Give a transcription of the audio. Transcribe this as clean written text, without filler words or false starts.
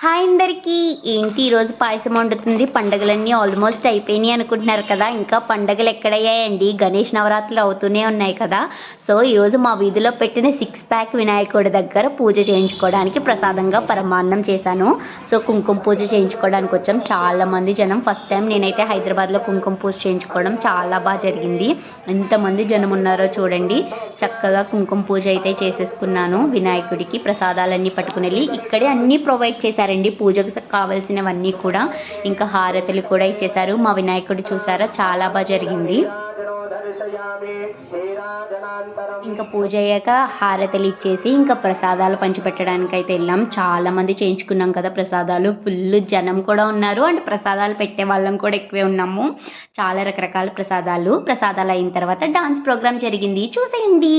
Hi అందరికీ. ఏంటి ఈరోజు పాయసం వండుతుంది? పండగలన్నీ ఆల్మోస్ట్ అయిపోయినాయి అనుకుంటున్నారు కదా. ఇంకా పండగలు ఎక్కడయ్యాయండి? గణేష్ నవరాత్రులు అవుతూనే ఉన్నాయి కదా. సో ఈరోజు మా వీధిలో పెట్టిన 6 ప్యాక్ వినాయకుడి దగ్గర పూజ చేయించుకోవడానికి ప్రసాదంగా పరమాన్నం చేశాను. సో కుంకుమ పూజ చేయించుకోవడానికి వచ్చాం. చాలామంది జనం. ఫస్ట్ టైం నేనైతే హైదరాబాద్లో కుంకుమ పూజ చేయించుకోవడం చాలా బాగా జరిగింది. ఎంతమంది జనం ఉన్నారో చూడండి. చక్కగా కుంకుమ పూజ అయితే చేసేసుకున్నాను. వినాయకుడికి ప్రసాదాలన్నీ పట్టుకుని వెళ్ళి ఇక్కడే అన్నీ ప్రొవైడ్ చేశారండి. పూజకు కావాల్సినవన్నీ కూడా. ఇంకా హారతులు కూడా ఇచ్చేశారు. మా వినాయకుడు చూసారా, చాలా బాగా జరిగింది. ఇంకా పూజ అయ్యాక హారతలు ఇచ్చేసి ఇంకా ప్రసాదాలు పంచిపెట్టడానికి అయితే వెళ్ళాం. చాలా మంది చేయించుకున్నాం కదా ప్రసాదాలు. ఫుల్ జనం కూడా ఉన్నారు. అండ్ ప్రసాదాలు పెట్టే వాళ్ళం కూడా ఎక్కువే ఉన్నాము. చాలా రకరకాల ప్రసాదాలు అయిన తర్వాత డాన్స్ ప్రోగ్రామ్ జరిగింది, చూసేయండి.